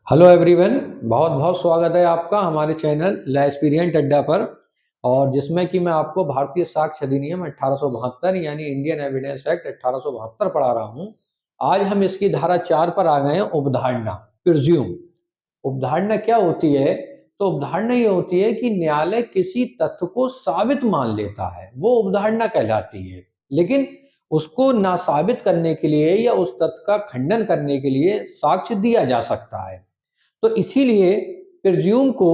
Hello everyone. बहुत बहुत स्वागत है आपका हमारे चैनल लाइब्रेरियन अड्डा पर। और जिसमें कि मैं आपको भारतीय साक्ष्य अधिनियम 1872 यानी इंडियन एविडेंस एक्ट 1872 पढ़ा रहा हूँ। आज हम इसकी धारा 4 पर आ गए हैं, उपधारणा, प्रिज्यूम। उपधारणा क्या होती है? तो उपधारणा ये होती है कि न्यायालय किसी तथ्य को साबित मान लेता है, वो उपधारणा कहलाती है। लेकिन उसको ना साबित करने के लिए या उस तथ्य का खंडन करने के लिए साक्ष्य दिया जा सकता है। तो इसीलिए प्रिज्यूम को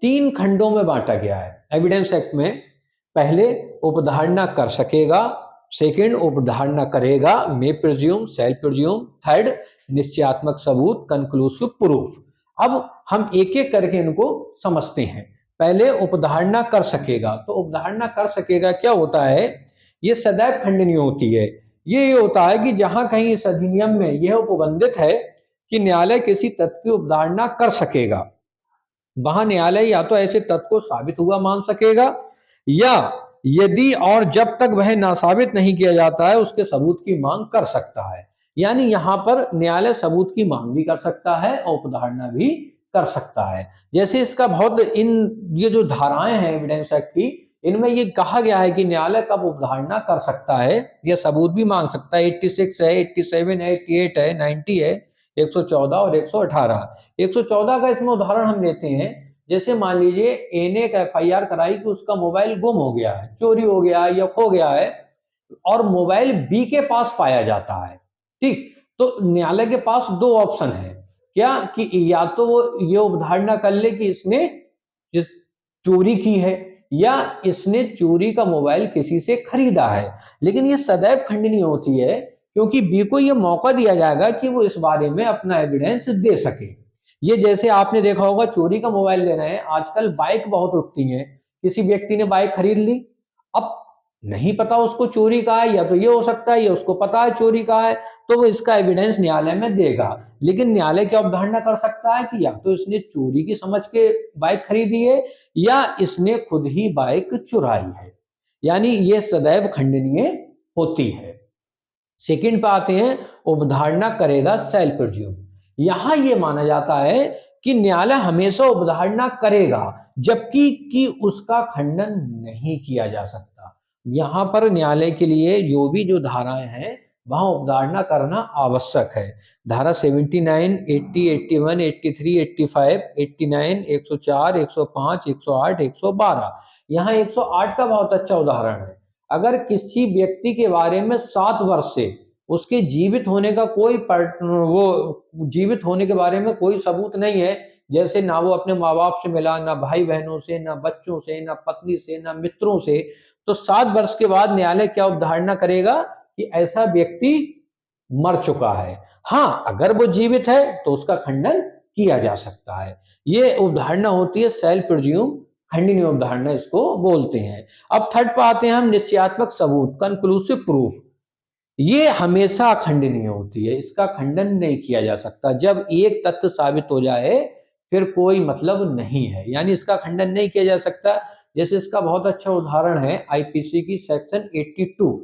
3 खंडों में बांटा गया है एविडेंस एक्ट में। पहले, उपधारणा कर सकेगा। सेकंड, उपधारणा करेगा, may presume, shall presume. Third, निश्चयात्मक सबूत, कंक्लूसिव प्रूफ। अब हम एक एक करके इनको समझते हैं। पहले, उपधारणा कर सकेगा। तो उपधारणा कर सकेगा क्या होता है? ये सदैव खंडनीय होती है। ये होता है कि जहां कहीं इस अधिनियम में यह उपबंधित है कि न्यायालय किसी तथ्य की उपधारणा कर सकेगा, वहां न्यायालय या तो ऐसे तथ्य को साबित हुआ मान सकेगा, या यदि और जब तक वह नासाबित नहीं किया जाता है उसके सबूत की मांग कर सकता है। यानी यहां पर न्यायालय सबूत की मांग भी कर सकता है और उपधारणा भी कर सकता है। जैसे इसका बहुत ये जो धाराएं हैं एविडेंस एक्ट की, इनमें ये कहा गया है कि न्यायालय कब उपधारणा कर सकता है या सबूत भी मांग सकता है। 86 है, 87 है, 88 है, 90 है, 114 और 118। 114 का इसमें उदाहरण हम लेते हैं। जैसे मान लीजिए ए ने एक एफआईआर कराई कि उसका मोबाइल गुम हो गया है, चोरी हो गया है या खो गया है, और मोबाइल बी के पास पाया जाता है। ठीक, तो न्यायालय के पास दो ऑप्शन है। क्या कि या तो वो ये उपधारणा कर ले कि इसने चोरी की है, या इसने चोरी का मोबाइल किसी से खरीदा है। लेकिन ये सदैव खंडनीय होती है, क्योंकि बी को ये मौका दिया जाएगा कि वो इस बारे में अपना एविडेंस दे सके। ये जैसे आपने देखा होगा, चोरी का मोबाइल ले रहे हैं, आजकल बाइक बहुत उठती हैं। किसी व्यक्ति ने बाइक खरीद ली, अब नहीं पता उसको चोरी का है, या तो ये हो सकता है या उसको पता है चोरी का है, तो वो इसका एविडेंस न्यायालय में देगा। लेकिन न्यायालय क्या अवधारणा कर सकता है कि या तो इसने चोरी की समझ के बाइक खरीदी है, या इसने खुद ही बाइक चुराई है। यानी ये सदैव खंडनीय होती है। सेकंड पे आते हैं, उपधारणा करेगा सेल्फ प्रिज्यूम। यहां ये माना जाता है कि न्यायालय हमेशा उपधारणा करेगा, जबकि कि उसका खंडन नहीं किया जा सकता। यहां पर न्यायालय के लिए जो धाराएं हैं, वहां उपधारणा करना आवश्यक है। धारा 79, 80, 81, 83, 85, 89, 104, 105, 108, 112। यहाँ 108 का बहुत अच्छा उदाहरण है। अगर किसी व्यक्ति के बारे में 7 वर्ष से उसके जीवित होने का वो जीवित होने के बारे में कोई सबूत नहीं है, जैसे ना वो अपने माँ बाप से मिला, ना भाई बहनों से, ना बच्चों से, ना पत्नी से, ना मित्रों से, तो 7 वर्ष के बाद न्यायालय क्या अवधारणा करेगा कि ऐसा व्यक्ति मर चुका है। हाँ, अगर वो जीवित है तो उसका खंडन किया जा सकता है। ये अवधारणा होती है सेल्फ प्रिज्यूम, खंडनीय अवधारणा इसको बोलते हैं। अब थर्ड पे आते हैं हम, निश्चयात्मक सबूत, कंक्लूसिव प्रूफ। ये हमेशा खंडनीय होती है, इसका खंडन नहीं किया जा सकता। जब एक तथ्य साबित हो जाए फिर कोई मतलब नहीं है, यानी इसका खंडन नहीं किया जा सकता। जैसे इसका बहुत अच्छा उदाहरण है आईपीसी की सेक्शन 82,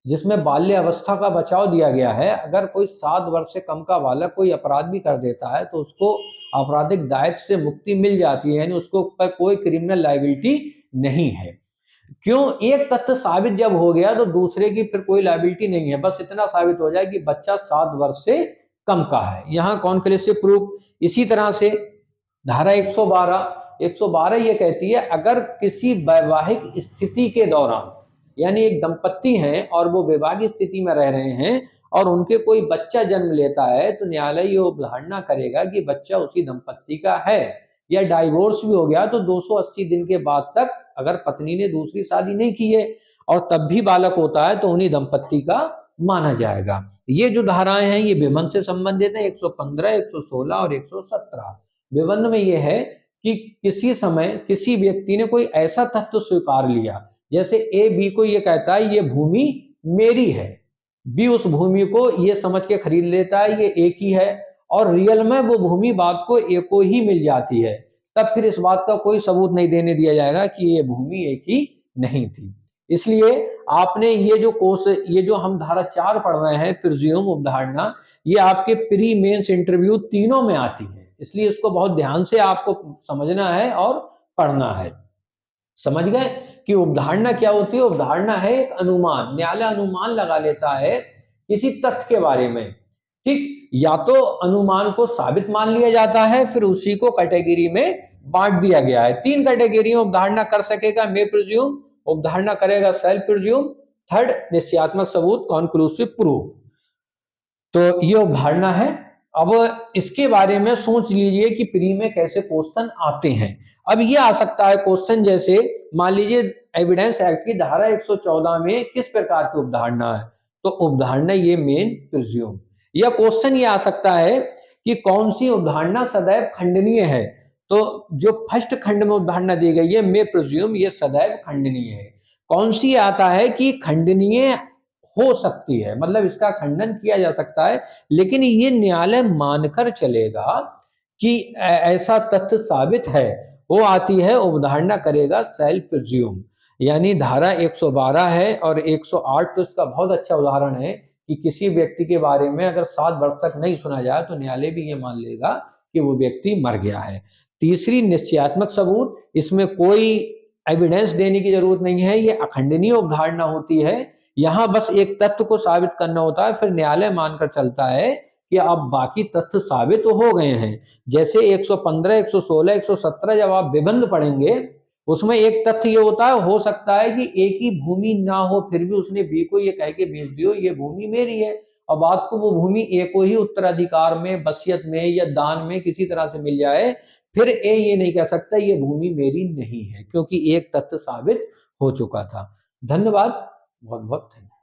जिसमें बाल्य अवस्था का बचाव दिया गया है। अगर कोई 7 वर्ष से कम का बालक कोई अपराध भी कर देता है तो उसको आपराधिक दायित्व से मुक्ति मिल जाती है, यानी उसको ऊपर कोई क्रिमिनल लायबिलिटी नहीं है। क्यों? एक तथ्य साबित जब हो गया तो दूसरे की फिर कोई लायबिलिटी नहीं है, बस इतना साबित हो जाए कि बच्चा 7 वर्ष से कम का है। यहाँ कॉन्क्लूसिव प्रूफ। इसी तरह से धारा 112, 112 ये कहती है, अगर किसी वैवाहिक स्थिति के दौरान, यानी एक दंपत्ति हैं और वो वैवाहिक स्थिति में रह रहे हैं और उनके कोई बच्चा जन्म लेता है, तो न्यायालय ये अवधारणा करेगा कि बच्चा उसी दंपत्ति का है। या डाइवोर्स भी हो गया तो 280 दिन के बाद तक, अगर पत्नी ने दूसरी शादी नहीं की है और तब भी बालक होता है, तो उन्हीं दंपत्ति का माना जाएगा। ये जो धाराएं हैं ये विबंध से संबंधित है, 115, 116 और 117। विबंध में यह है कि किसी समय किसी व्यक्ति ने कोई ऐसा तथ्य स्वीकार लिया, जैसे ए बी को ये कहता है ये भूमि मेरी है, बी उस भूमि को ये समझ के खरीद लेता है ये ए की है, और रियल में वो भूमि बात को ए को ही मिल जाती है, तब फिर इस बात का कोई सबूत नहीं देने दिया जाएगा कि ये भूमि ए की नहीं थी। इसलिए आपने ये जो हम धारा 4 पढ़ रहे हैं, प्रिज्यूम, अवधारणा, ये आपके प्री मेंस इंटरव्यू तीनों में आती है। इसलिए इसको बहुत ध्यान से आपको समझना है और पढ़ना है। समझ गए कि उपधारणा क्या होती है? उपधारणा है एक अनुमान, न्यायालय अनुमान लगा लेता है किसी तथ्य के बारे में, ठीक? या तो अनुमान को साबित मान लिया जाता है, फिर उसी को कैटेगरी में बांट दिया गया है। 3 कैटेगरी उपधारणा कर सकेगा, मे प्रिज्यूम, उपधारणा करेगा सेल्फ प्रिज्यूम, थर्ड निश्चयात्मक सबूत कॉन्क्लूसिव प्रूफ। तो ये उपधारणा है। अब इसके बारे में सोच लीजिए कि प्री में कैसे क्वेश्चन आते हैं। अब ये आ सकता है क्वेश्चन, जैसे मान लीजिए एविडेंस एक्ट की धारा 114 में किस प्रकार की उपधारणा है, तो उपधारणा ये मेन प्रिज्यूम। या क्वेश्चन ये आ सकता है कि कौन सी उपधारणा सदैव खंडनीय है, तो जो फर्स्ट खंड में उपधारणा दी गई है मे प्रिज्यूम, ये सदैव खंडनीय है। कौन सी आता है कि खंडनीय हो सकती है, मतलब इसका खंडन किया जा सकता है, लेकिन ये न्यायालय मानकर चलेगा कि ऐसा तथ्य साबित है, वो आती है उपधारणा करेगा सेल्फ प्रिज्यूम। यानी धारा 112 है और 108 तो इसका बहुत अच्छा उदाहरण है कि किसी व्यक्ति के बारे में अगर 7 वर्ष तक नहीं सुना जाए तो न्यायालय भी ये मान लेगा कि वो व्यक्ति मर गया है। तीसरी निश्चयात्मक सबूत, इसमें कोई एविडेंस देने की जरूरत नहीं है, ये अखंडनीय उपधारणा होती है। यहां बस एक तथ्य को साबित करना होता है, फिर न्यायालय मानकर चलता है कि अब बाकी तथ्य साबित तो हो गए हैं। जैसे 115, 116, 117 जब आप विबंध पढ़ेंगे, उसमें एक तथ्य ये होता है, हो सकता है कि एक ही भूमि ना हो, फिर भी उसने बी को ये कह के बेच दियो ये भूमि मेरी है, और बात को वो भूमि ए को ही उत्तराधिकार में, वसीयत में या दान में किसी तरह से मिल जाए, फिर ए ये नहीं कह सकता ये भूमि मेरी नहीं है, क्योंकि एक तथ्य साबित हो चुका था। धन्यवाद, बहुत बहुत धन्यवाद।